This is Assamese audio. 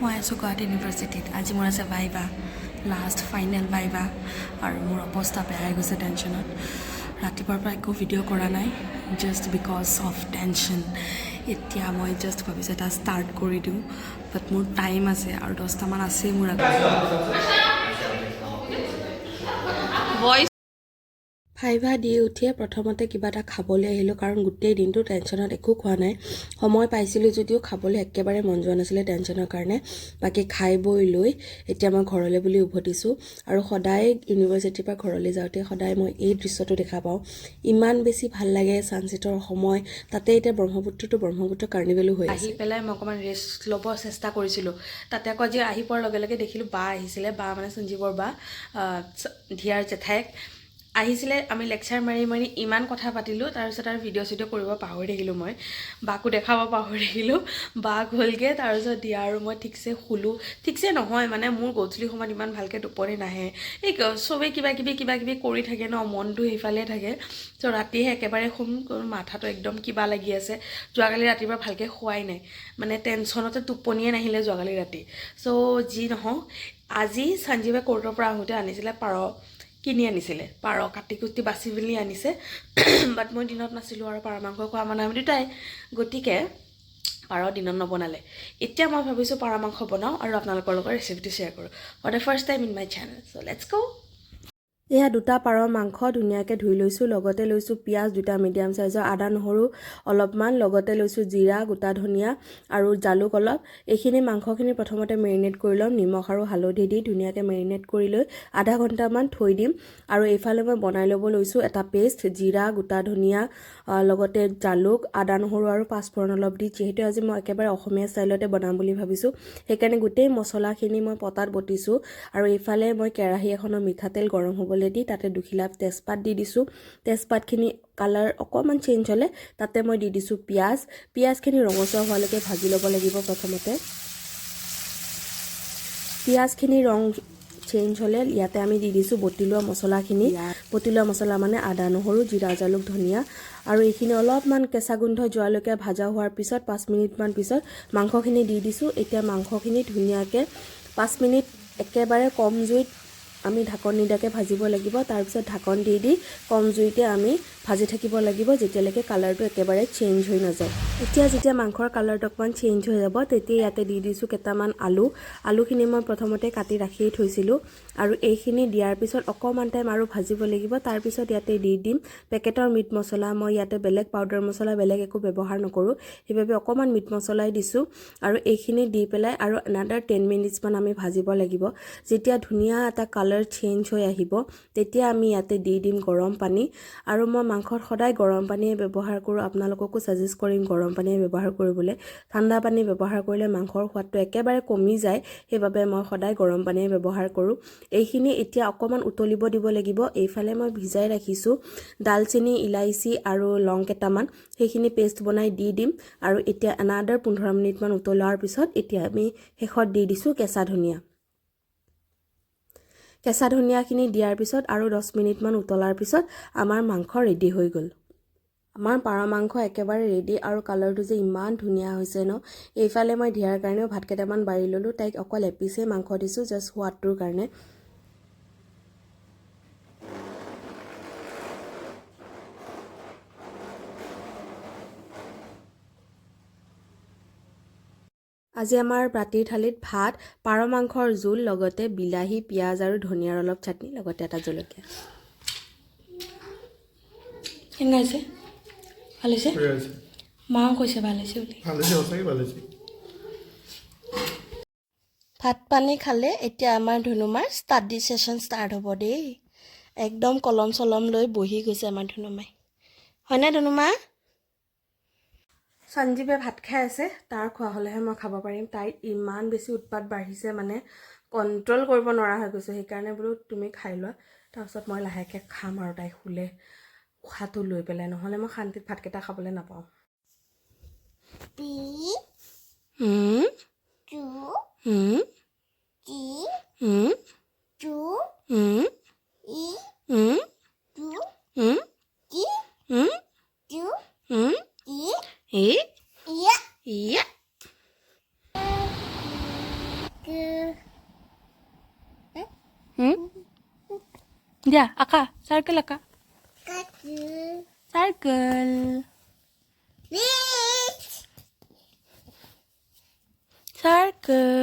মই আছোঁ গুৱাহাটী ইউনিভাৰ্চিটিত আজি মোৰ আছে ভাইভা লাষ্ট ফাইনেল ভাইভা আৰু মোৰ অৱস্থা বেয়া হৈ গৈছে টেনশ্যনত ৰাতিপুৱাৰ পৰা একো ভিডিঅ' কৰা নাই জাষ্ট বিকজ অফ টেনশ্যন এতিয়া মই জাষ্ট ভাবিছোঁ এটা ষ্টাৰ্ট কৰি দিওঁ বাট মোৰ টাইম আছে আৰু 10টামান আছেই মোৰ আগত ভইচ ভাইভা দি উঠিয়ে প্ৰথমতে কিবা এটা খাবলৈ আহিলোঁ কাৰণ গোটেই দিনটো টেনশ্যনত একো খোৱা নাই সময় পাইছিলোঁ যদিও খাবলৈ একেবাৰে মন যোৱা নাছিলে টেনশ্যনৰ কাৰণে বাকী খাই বৈ লৈ এতিয়া মই ঘৰলৈ বুলি উভতিছোঁ আৰু সদায় ইউনিভাৰ্চিটিৰ পৰা ঘৰলৈ যাওঁতে সদায় মই এই দৃশ্যটো দেখা পাওঁ ইমান বেছি ভাল লাগে ছানছেটৰ সময় তাতে এতিয়া ব্ৰহ্মপুত্ৰ কাৰ্নিভেলো হৈ আহি পেলাই মই অকণমান ৰেষ্ট ল'ব চেষ্টা কৰিছিলোঁ তাতে আকৌ আজি আহি পোৱাৰ লগে লগে দেখিলোঁ বা আহিছিলে বা মানে সঞ্জীৱৰ বা ধিয়াৰ জেঠাইক আহিছিলে আমি লেকচাৰ মাৰি মাৰি ইমান কথা পাতিলোঁ তাৰপিছত আৰু ভিডিঅ' চিডিঅ' কৰিব পাহৰি থাকিলোঁ মই বাকো দেখাব পাহৰি থাকিলোঁ বাক হ'লগৈ তাৰপিছত দিয়া আৰু মই ঠিকছে শুলোঁ ঠিকছে নহয় মানে মোৰ গধূলি সময়ত ইমান ভালকৈ টোপনি নাহে এই চবেই কিবা কিবি কৰি থাকে ন মনটো সেইফালে থাকে ত' ৰাতিহে একেবাৰে শুম মাথাটো একদম কিবা লাগি আছে যোৱাকালি ৰাতিপুৱা ভালকৈ খোৱাই নাই মানে টেনশ্যনতে টোপনিয়ে নাহিলে যোৱাকালি ৰাতি চ' যি নহওক আজি সঞ্জীৱে কোৰ্টৰ পৰা আহোঁতে আনিছিলে পাৰ কিনি আনিছিলে পাৰ কাটি কুটি বাচি মেলি আনিছে বাট মই দিনত নাছিলোঁ আৰু পাৰ মাংস খোৱা মানুহ আমি দুটাই গতিকে পাৰ দিনত নবনালে এতিয়া মই ভাবিছোঁ পাৰ মাংস বনাওঁ আৰু আপোনালোকৰ লগত ৰেচিপিটো শ্বেয়াৰ কৰোঁ for the first time in my channel so' let's go এয়া দুটা পাৰৰ মাংস ধুনীয়াকৈ ধুই লৈছোঁ লগতে লৈছোঁ পিঁয়াজ দুটা মিডিয়াম চাইজৰ আদা নহৰু অলপমান লগতে লৈছোঁ জিৰা গোটা ধনিয়া আৰু জালুক অলপ এইখিনি মাংসখিনি প্ৰথমতে মেৰিনেট কৰি ল'ম নিমখ আৰু হালধি দি ধুনীয়াকৈ মেৰিনেট কৰি লৈ আধা ঘণ্টামান থৈ দিম আৰু এইফালে মই বনাই ল'ব লৈছোঁ এটা পেষ্ট জিৰা গোটা ধনিয়া লগতে জালুক আদা নহৰু আৰু পাঁচফোৰণ অলপ দি যিহেতু আজি মই একেবাৰে অসমীয়া ষ্টাইলতে বনাম বুলি ভাবিছোঁ সেইকাৰণে গোটেই মছলাখিনি মই পটাত বটিছোঁ আৰু এইফালে মই কেৰাহী এখনৰ মিঠাতেল গৰম হ'ব দি তাতে দুখিলা তেজপাত দি দিছোঁ তেজপাতখিনি কালাৰ অকণমান চেঞ্জ হ'লে তাতে মই দি দিছোঁ পিঁয়াজখিনি ৰঙচুৱা হোৱালৈকে ভাজি ল'ব লাগিব প্ৰথমতে পিঁয়াজখিনি ৰং চেঞ্জ হ'লে ইয়াতে আমি দি দিছোঁ বটি লোৱা মছলাখিনি বটি লোৱা মছলা মানে আদা নহৰু জিৰা জালুক ধনিয়া আৰু এইখিনি অলপমান কেঁচা গোন্ধ যোৱালৈকে ভাজা হোৱাৰ পিছত 5 মিনিটমান পিছত মাংসখিনি দি দিছোঁ এতিয়া মাংসখিনি ধুনীয়াকৈ 5 মিনিট একেবাৰে কম জুইত আমি ঢাকন নিদাকৈ ভাজিব লাগিব তাৰপিছত ঢাকন দি কম জুইতে আমি ভাজি থাকিব লাগিব যেতিয়ালৈকে কালাৰটো একেবাৰে চেঞ্জ হৈ নাযায় এতিয়া যেতিয়া মাংসৰ কালাৰটো অকণমান চেঞ্জ হৈ যাব তেতিয়া ইয়াতে দি দিছোঁ কেইটামান আলুখিনি মই প্ৰথমতে কাটি ৰাখিয়ে থৈছিলোঁ আৰু এইখিনি দিয়াৰ পিছত অকণমান টাইম আৰু ভাজিব লাগিব তাৰপিছত ইয়াতে দি দিম পেকেটৰ মিট মছলা মই ইয়াতে বেলেগ পাউডাৰ মছলা বেলেগ একো ব্যৱহাৰ নকৰোঁ সেইবাবে অকণমান মিট মছলাই দিছোঁ আৰু এইখিনি দি পেলাই আৰু এনাডাৰ 10 মিনিটছমান আমি ভাজিব লাগিব যেতিয়া ধুনীয়া এটা কালাৰ চেঞ্জ হৈ আহিব তেতিয়া আমি ইয়াতে দি দিম গৰম পানী আৰু মই মাংসত সদায় গৰম পানীয়ে ব্যৱহাৰ কৰোঁ আপোনালোককো সাজেষ্ট কৰিম গৰম পানীয়ে ব্যৱহাৰ কৰিবলৈ ঠাণ্ডা পানী ব্যৱহাৰ কৰিলে মাংসৰ সোৱাদটো একেবাৰে কমি যায় সেইবাবে মই সদায় গৰম পানীয়ে ব্যৱহাৰ কৰোঁ এইখিনি এতিয়া অকণমান উতলিব দিব লাগিব এইফালে মই ভিজাই ৰাখিছোঁ দালচেনি ইলাইচি আৰু লং কেইটামান সেইখিনি পেষ্ট বনাই দি দিম আৰু এতিয়া এনাডাৰ 15 মিনিটমান উতলোৱাৰ পিছত এতিয়া আমি শেষত দি দিছোঁ কেঁচা ধনিয়াখিনি দিয়াৰ পিছত আৰু 10 মিনিটমান উতলাৰ পিছত আমাৰ মাংস ৰেডি হৈ গ'ল আমাৰ পাৰ মাংস একেবাৰে ৰেডি আৰু কালাৰটো যে ইমান ধুনীয়া হৈছে ন এইফালে মই ধিয়াৰ কাৰণেও ভাত কেইটামান বাঢ়ি ল'লোঁ তাইক অকল এপিচেই মাংস দিছোঁ জাষ্ট সোৱাদটোৰ কাৰণে আজি আমাৰ ৰাতিৰ থালিত ভাত পাৰ মাংসৰ জোল লগতে বিলাহী পিঁয়াজ আৰু ধনিয়াৰ অলপ চাটনি লগতে এটা জলকীয়া কেনেকুৱা হৈছে ভাল হৈছে মাও কৈছে ভাল হৈছে বুলি ভাত পানী খালে এতিয়া আমাৰ ধুনুমাৰ ষ্টাডি ছেশ্যন ষ্টাৰ্ট হ'ব দেই একদম কলম চলম লৈ বহি গৈছে আমাৰ ধুনুমাই হয়নে ধুনুমা সঞ্জীৱে ভাত খাই আছে তাৰ খোৱা হ'লেহে মই খাব পাৰিম তাইৰ ইমান বেছি উৎপাত বাঢ়িছে মানে কণ্ট্ৰল কৰিব নোৱাৰা হৈ গৈছে সেইকাৰণে বোলো তুমি খাই লোৱা তাৰপিছত মই লাহেকৈ খাম আৰু তাই শুলে উশাহটো লৈ পেলাই নহ'লে মই শান্তিত ভাতকেইটা খাবলৈ নাপাওঁ দিয়া আঁকা চাৰ্কেল আঁকা Kaki. Circle Fish. চাৰ্কেল